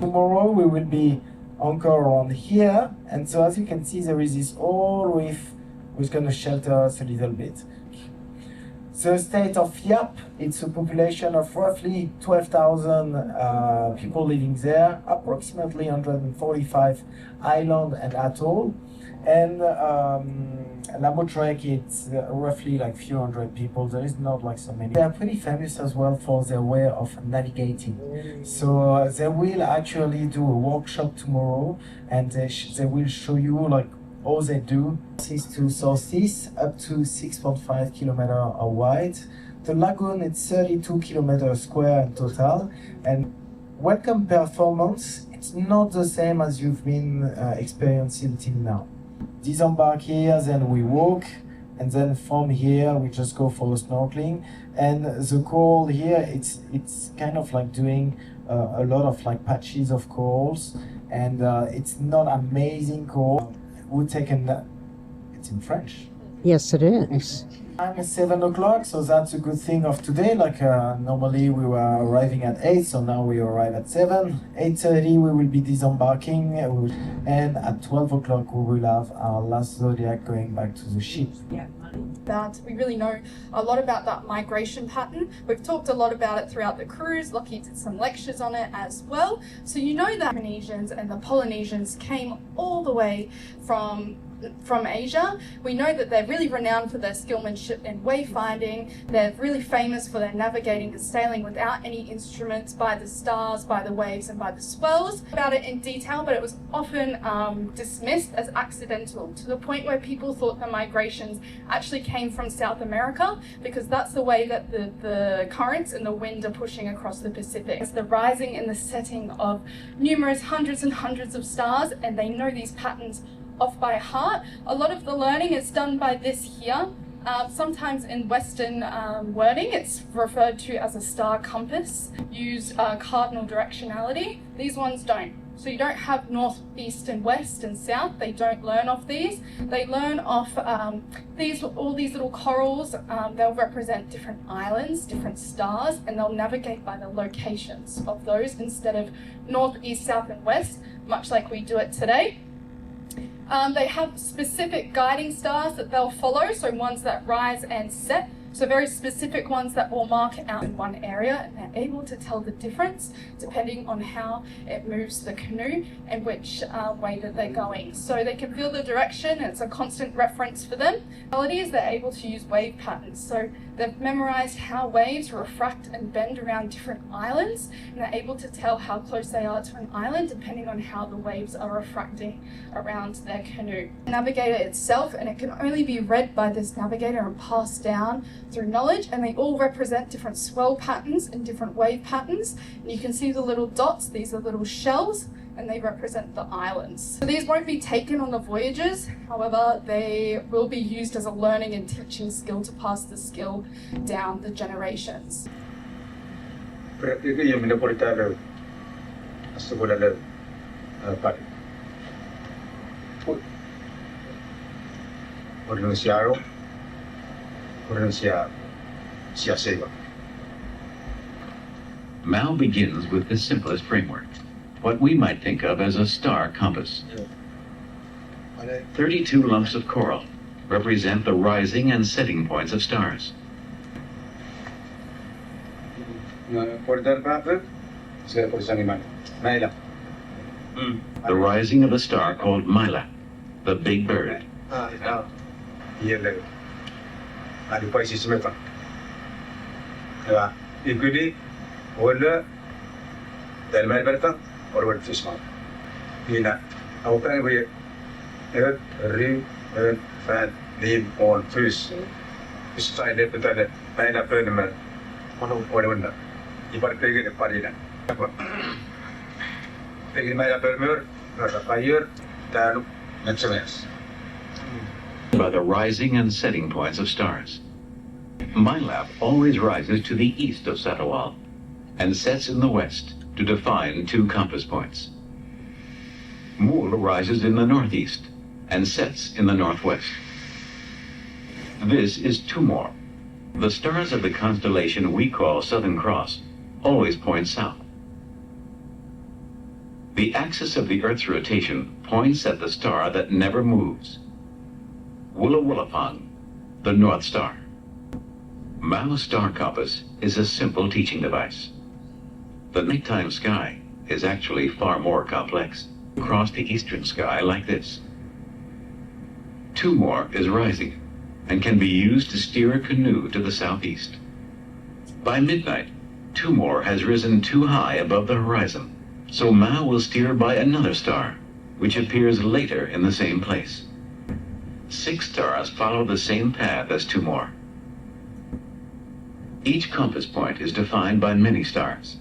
Tomorrow we will be anchored around here, and so as you can see there is this old reef which is going to shelter us a little bit. The state of Yap, it's a population of roughly 12,000 people living there, approximately 145 island and atoll. And Lamotrek, it's roughly like few hundred people. There is not like so many. They are pretty famous as well for their way of navigating. So they will actually do a workshop tomorrow, and they will show you like all they do. East to southeast, up to 6.5 kilometers wide. The lagoon is 32 kilometers square in total, and welcome performance, it's not the same as you've been experiencing till now. Disembark here, then we walk, and then from here we just go for snorkeling. And the coral here, it's kind of like doing a lot of like patches of corals, and it's not amazing coral. We'll take it's in French. Yes, it is. Time is 7 o'clock, so that's a good thing of today. Like normally we were arriving at 8, so now we arrive at 7. 8:30 we will be disembarking, and at 12 o'clock we will have our last zodiac going back to the ship. Yeah. That we really know a lot about that migration pattern. We've talked a lot about it throughout the cruise. Lockie did some lectures on it as well. So you know that Polynesians and the Polynesians came all the way from Asia. We know that they're really renowned for their skillmanship in wayfinding. They're really famous for their navigating and sailing without any instruments, by the stars, by the waves, and by the swells. About it in detail, but it was often dismissed as accidental, to the point where people thought the migrations actually came from South America, because that's the way that the currents and the wind are pushing across the Pacific. It's the rising and the setting of numerous hundreds and hundreds of stars, and they know these patterns off by heart. A lot of the learning is done by this here. Sometimes in Western wording, it's referred to as a star compass. Use cardinal directionality. These ones don't. So you don't have north, east, and west and south. They don't learn off these. They learn off all these little corals. They'll represent different islands, different stars, and they'll navigate by the locations of those instead of north, east, south, and west, much like we do it today. They have specific guiding stars that they'll follow, so ones that rise and set, so very specific ones that will mark out in one area, and they're able to tell the difference depending on how it moves the canoe and which way that they're going. So they can feel the direction, and it's a constant reference for them. Qualities, they're able to use wave patterns, so they've memorized how waves refract and bend around different islands, and they're able to tell how close they are to an island depending on how the waves are refracting around their canoe. The navigator itself, and it can only be read by this navigator and passed down through knowledge, and they all represent different swell patterns and different wave patterns. And you can see the little dots, these are little shells, and they represent the islands. So these won't be taken on the voyages, however they will be used as a learning and teaching skill to pass the skill down the generations. Mao begins with the simplest framework, what we might think of as a star compass. 32 lumps of coral represent the rising and setting points of stars. The rising of a star called Myla, the big bird. By the rising and setting points of stars. Mylap always rises to the east of Satawal and sets in the west to define 2 compass points. Mool rises in the northeast and sets in the northwest. This is Tumor. The stars of the constellation we call Southern Cross always point south. The axis of the Earth's rotation points at the star that never moves. Wulawulafang, the North Star. Mao's star compass is a simple teaching device. The nighttime sky is actually far more complex. Across the eastern sky like this. Tumor is rising and can be used to steer a canoe to the southeast. By midnight, Tumor has risen too high above the horizon, so Mao will steer by another star, which appears later in the same place. 6 stars follow the same path as Tumor. Each compass point is defined by many stars.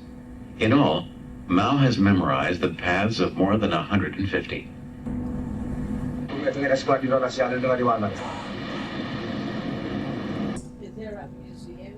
In all, Mao has memorized the paths of more than 150. Is there a museum?